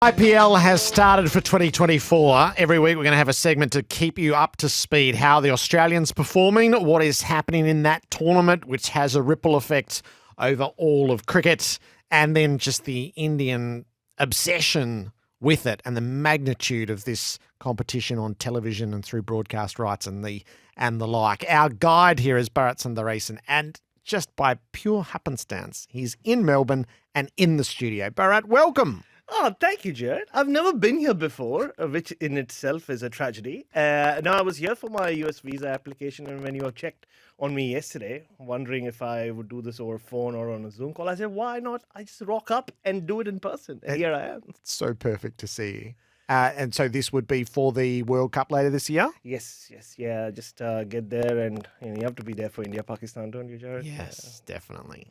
IPL has started for 2024. Every week we're going to have a segment to keep you up to speed. How the Australians performing, what is happening in that tournament, which has a ripple effect over all of cricket, and then just the Indian obsession with it and the magnitude of this competition on television and through broadcast rights and the like. Our guide here is Bharat Sundaresan, and just by pure happenstance, he's in Melbourne and in the studio. Bharat, welcome. Oh, thank you, Gerard. I've never been here before, which in itself is a tragedy. Now, I was here for my US visa application, and when you have checked on me yesterday, wondering if I would do this over phone or on a Zoom call, I said, why not? I just rock up and do it in person. And here I am. It's so perfect to see you. And so this would be for the World Cup later this year? Yes. Yeah, just get there, and you have to be there for India, Pakistan, don't you, Gerard? Yes, definitely.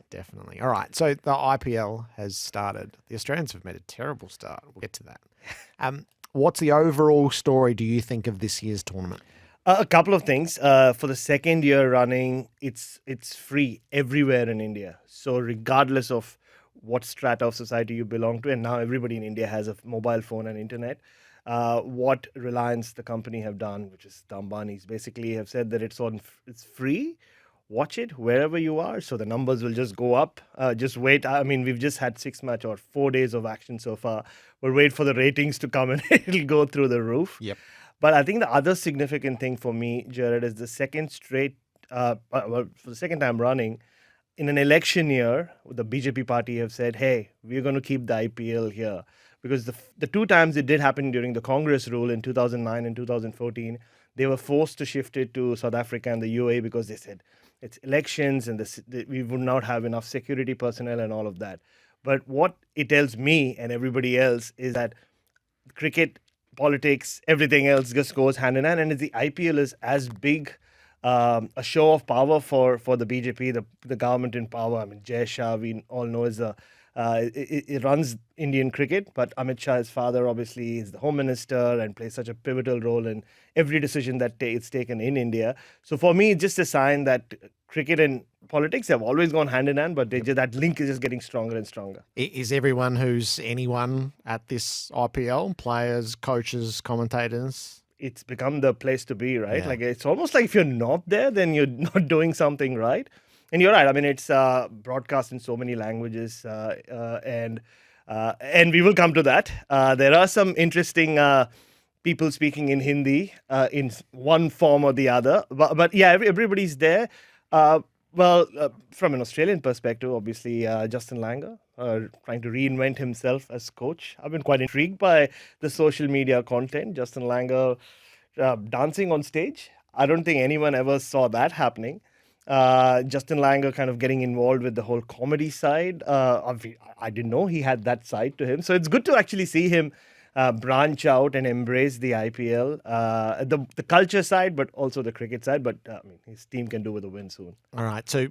All right, so the IPL has started. The Australians have made a terrible start. We'll get to that. What's the overall story, do you think, of this year's tournament? A couple of things. For the second year running, it's free everywhere in India. So regardless of what strata of society you belong to, and now everybody in India has a mobile phone and internet. What Reliance, the company, have done, which is the Ambanis, basically have said that it's free. Watch it wherever you are, so the numbers will just go up. Just wait. I mean, we've just had 4 days of action so far. We'll wait for the ratings to come, and it'll go through the roof. Yep. But I think the other significant thing for me, Jared, is the second straight, for the second time running, in an election year, the BJP party have said, hey, we're going to keep the IPL here. Because the two times it did happen during the Congress rule in 2009 and 2014, they were forced to shift it to South Africa and the UAE because they said it's elections and we would not have enough security personnel and all of that. But what it tells me and everybody else is that cricket, politics, everything else just goes hand in hand. And the IPL is as big a show of power for the BJP, the government in power. I mean, Jai Shah, we all know, is it runs Indian cricket, but Amit Shah, his father, obviously is the home minister and plays such a pivotal role in every decision that it's taken in India. So for me, it's just a sign that cricket and politics have always gone hand in hand, but that link is just getting stronger and stronger. Is everyone who's anyone at this IPL, players, coaches, commentators? It's become the place to be, right? Yeah. Like, it's almost like if you're not there, then you're not doing something right. And you're right. I mean, it's broadcast in so many languages, and we will come to that. There are some interesting people speaking in Hindi in one form or the other. But yeah, everybody's there. From an Australian perspective, obviously, Justin Langer trying to reinvent himself as coach. I've been quite intrigued by the social media content. Justin Langer dancing on stage. I don't think anyone ever saw that happening. Justin Langer kind of getting involved with the whole comedy side. I didn't know he had that side to him. So it's good to actually see him branch out and embrace the IPL, the culture side, but also the cricket side. But his team can do with a win soon. All right. So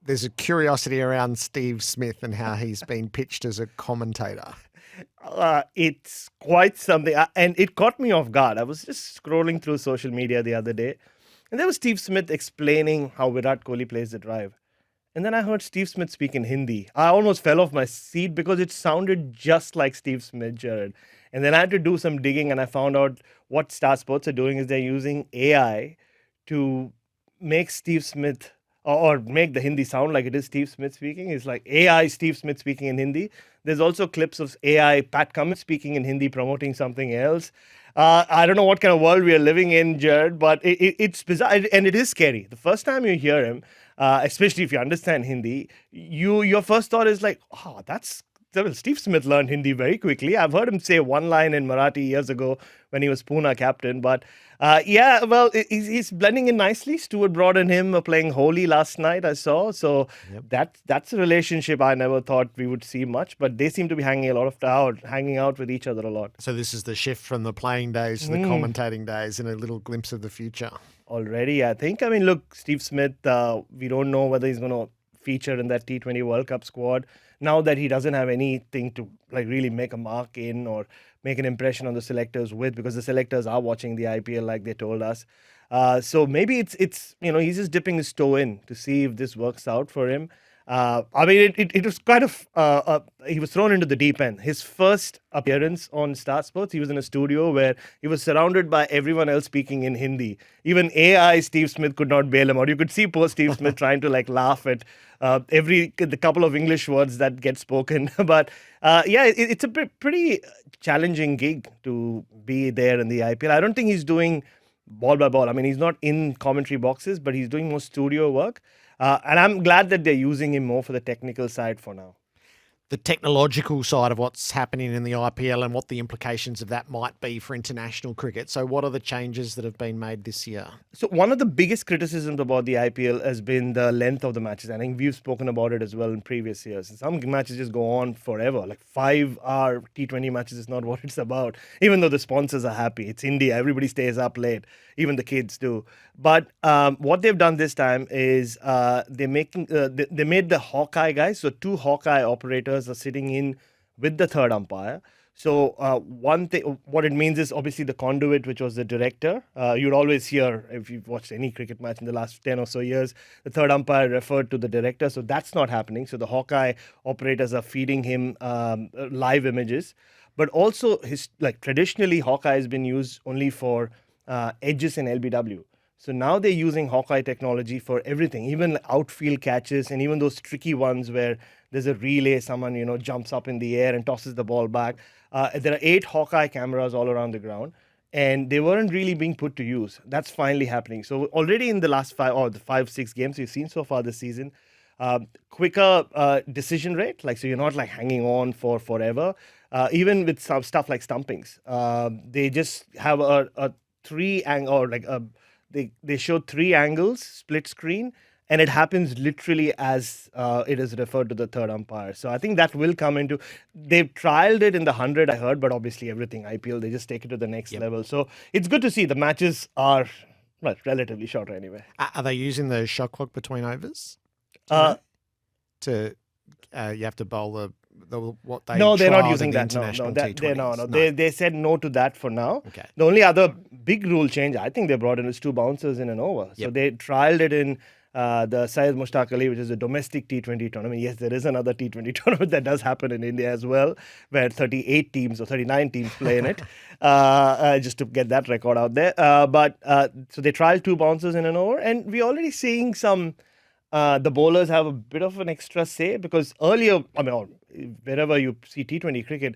there's a curiosity around Steve Smith and how he's been pitched as a commentator. It's quite something. And it caught me off guard. I was just scrolling through social media the other day, and there was Steve Smith explaining how Virat Kohli plays the drive. And then I heard Steve Smith speak in Hindi. I almost fell off my seat because it sounded just like Steve Smith, Jared. And then I had to do some digging, and I found out what Star Sports are doing is they're using AI to make Steve Smith or make the Hindi sound like it is Steve Smith speaking. It's like AI Steve Smith speaking in Hindi. There's also clips of AI Pat Cummins speaking in Hindi, promoting something else. I don't know what kind of world we are living in, Jared, but it's bizarre, and it is scary. The first time you hear him, especially if you understand Hindi, your first thought is like, Steve Smith learned Hindi very quickly. I've heard him say one line in Marathi years ago when he was Pune captain. But he's blending in nicely. Stuart Broad and him are playing Holi last night, I saw. So that's a relationship I never thought we would see much. But they seem to be hanging out with each other a lot. So this is the shift from the playing days to the commentating days and a little glimpse of the future. Already, I think. I mean, look, Steve Smith, we don't know whether he's going to feature in that T20 World Cup squad. Now that he doesn't have anything to really make a mark in or make an impression on the selectors with, because the selectors are watching the IPL like they told us. So maybe it's he's just dipping his toe in to see if this works out for him. I mean, it was kind of, he was thrown into the deep end. His first appearance on Star Sports, he was in a studio where he was surrounded by everyone else speaking in Hindi. Even AI Steve Smith could not bail him out. You could see poor Steve Smith trying to like laugh at the couple of English words that get spoken. But yeah, it's a pretty challenging gig to be there in the IPL. I don't think he's doing ball by ball. I mean, he's not in commentary boxes, but he's doing more studio work. And I'm glad that they're using him more for the technical side for now. The technological side of what's happening in the IPL and what the implications of that might be for international cricket. So what are the changes that have been made this year? So one of the biggest criticisms about the IPL has been the length of the matches. I think we've spoken about it as well in previous years. Some matches just go on forever. Like 5-hour T20 matches is not what it's about. Even though the sponsors are happy. It's India. Everybody stays up late. Even the kids do. But what they've done this time is they made the Hawkeye guys. So 2 Hawkeye operators are sitting in with the third umpire. So one thing, what it means is obviously the conduit, which was the director. You'd always hear, if you've watched any cricket match in the last 10 or so years, the third umpire referred to the director. So that's not happening. So the Hawkeye operators are feeding him live images. But also, traditionally, Hawkeye has been used only for edges and LBW. So now they're using Hawkeye technology for everything, even outfield catches and even those tricky ones where there's a relay, someone jumps up in the air and tosses the ball back. There are 8 Hawkeye cameras all around the ground, and they weren't really being put to use. That's finally happening. So already in the last 5-6 games we've seen so far this season, quicker decision rate. So you're not hanging on for forever. Even with some stuff like stumpings, they just have a 3-angle or they show 3 angles, split screen, and it happens literally as it is referred to the third umpire. So I think that will come into. They've trialed it in the 100, I heard, but obviously everything IPL, they just take it to the next level. So it's good to see. The matches are relatively shorter anyway. Are they using the shot clock between overs? You have to bowl what they no, they're not trialled using in the that. international T20s. They said no to that for now. Okay. The only other big rule change I think they brought in is 2 bouncers in an over. So they trialed it in the Syed Mushtaq Ali, which is a domestic T20 tournament. Yes, there is another T20 tournament that does happen in India as well, where 38 teams or 39 teams play in it, just to get that record out there. So they trialed 2 bouncers in an over, and we're already seeing some. The bowlers have a bit of an extra say because earlier, wherever you see T20 cricket,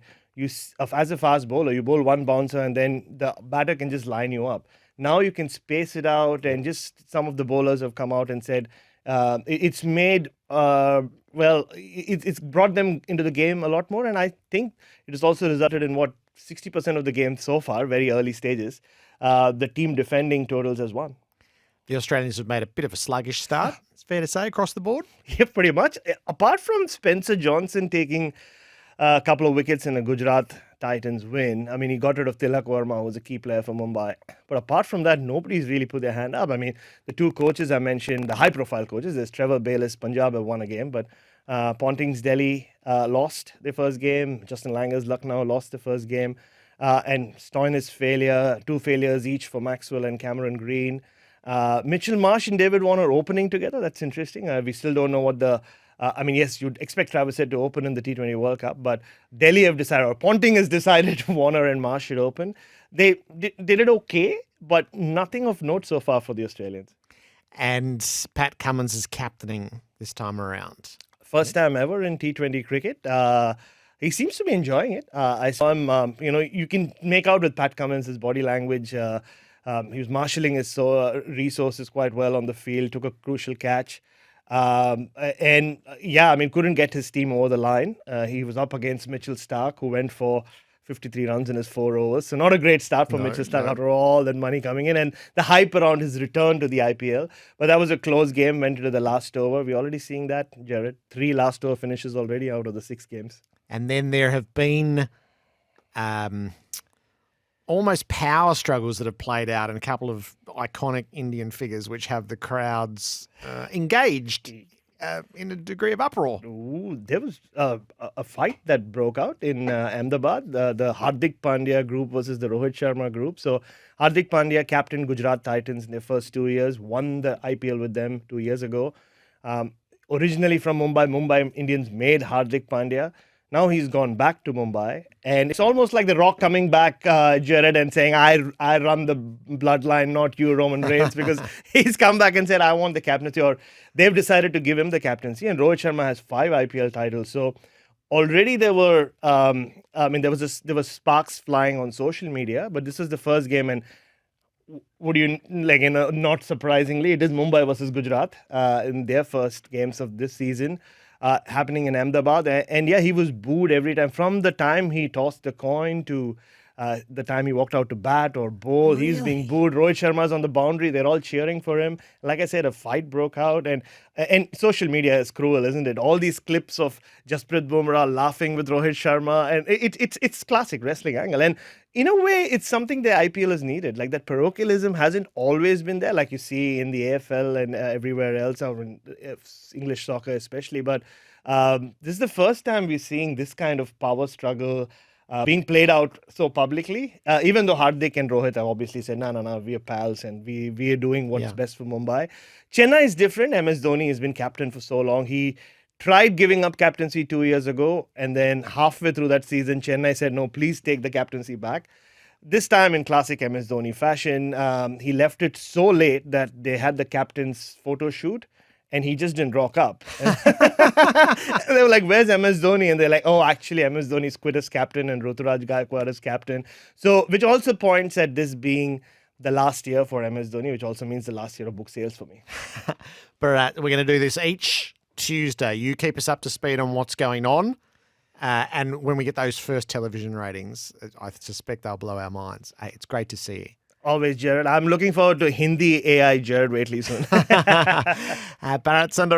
as a fast bowler, you bowl 1 bouncer and then the batter can just line you up. Now you can space it out, and just some of the bowlers have come out and said it's made, it's brought them into the game a lot more. And I think it has also resulted in 60% of the game so far, very early stages, the team defending totals has won. The Australians have made a bit of a sluggish start, it's fair to say, across the board. Yeah, pretty much. Apart from Spencer Johnson taking a couple of wickets in a Gujarat Titans win, he got rid of Tilak Verma, who was a key player for Mumbai. But apart from that, nobody's really put their hand up. The 2 coaches I mentioned, the high-profile coaches, there's Trevor Bayliss, Punjab have won a game, but Ponting's Delhi lost their first game. Justin Langer's Lucknow lost the first game. And Stoinis' failure, 2 failures each for Maxwell and Cameron Green. Mitchell Marsh and David Warner opening together. That's interesting. We still don't know what the... yes, you'd expect Travis Head to open in the T20 World Cup, but Delhi have decided, or Ponting has decided Warner and Marsh should open. They did okay, but nothing of note so far for the Australians. And Pat Cummins is captaining this time around. First time ever in T20 cricket. He seems to be enjoying it. I saw him, you can make out with Pat Cummins, his body language. He was marshalling his resources quite well on the field, took a crucial catch. Couldn't get his team over the line. He was up against Mitchell Starc, who went for 53 runs in his 4 overs. So not a great start for Mitchell Starc after all that money coming in and the hype around his return to the IPL. But that was a close game, went into the last over. We're already seeing that, Jared. 3 last over finishes already out of the 6 games. And then there have been almost power struggles that have played out in a couple of iconic Indian figures which have the crowds engaged in a degree of uproar. Ooh, there was a fight that broke out in Ahmedabad, the Hardik Pandya group versus the Rohit Sharma group. So Hardik Pandya captained Gujarat Titans in their first 2 years, won the IPL with them 2 years ago. originally from Mumbai. Mumbai Indians made Hardik Pandya. Now he's gone back to Mumbai, and it's almost like The Rock coming back, Jared, and saying, "I run the bloodline, not you, Roman Reigns," because he's come back and said, "I want the captaincy," or they've decided to give him the captaincy. And Rohit Sharma has 5 IPL titles, so already there were, there was sparks flying on social media, but this was the first game, and would you like, not surprisingly, it is Mumbai versus Gujarat in their first games of this season. Happening in Ahmedabad. And yeah, he was booed every time. From the time he tossed the coin to the time he walked out to bat or bowl, he's being booed. Rohit Sharma's on the boundary. They're all cheering for him. Like I said, a fight broke out. And social media is cruel, isn't it? All these clips of Jasprit Bumrah laughing with Rohit Sharma. And it's classic wrestling angle. And in a way, it's something the IPL has needed. Like that parochialism hasn't always been there, like you see in the AFL and everywhere else, or in English soccer especially. But this is the first time we're seeing this kind of power struggle being played out so publicly. Even though Hardik and Rohit have obviously said, no, we are pals and we are doing what's best for Mumbai. Chennai is different. MS Dhoni has been captain for so long. He tried giving up captaincy 2 years ago, and then halfway through that season, Chennai said, "No, please take the captaincy back." This time, in classic MS Dhoni fashion, he left it so late that they had the captain's photo shoot, and he just didn't rock up. They were like, "Where's MS Dhoni?" And they're like, "Oh, actually, MS Dhoni's quit as captain and Ruturaj Gaikwad as captain." So, which also points at this being the last year for MS Dhoni, which also means the last year of book sales for me. Bharat, we're going to do this each Tuesday. You keep us up to speed on what's going on. And when we get those first television ratings, I suspect they'll blow our minds. Hey, it's great to see you. Always, Jared. I'm looking forward to Hindi AI Gerard Whateley soon. Bharat Sundaresan.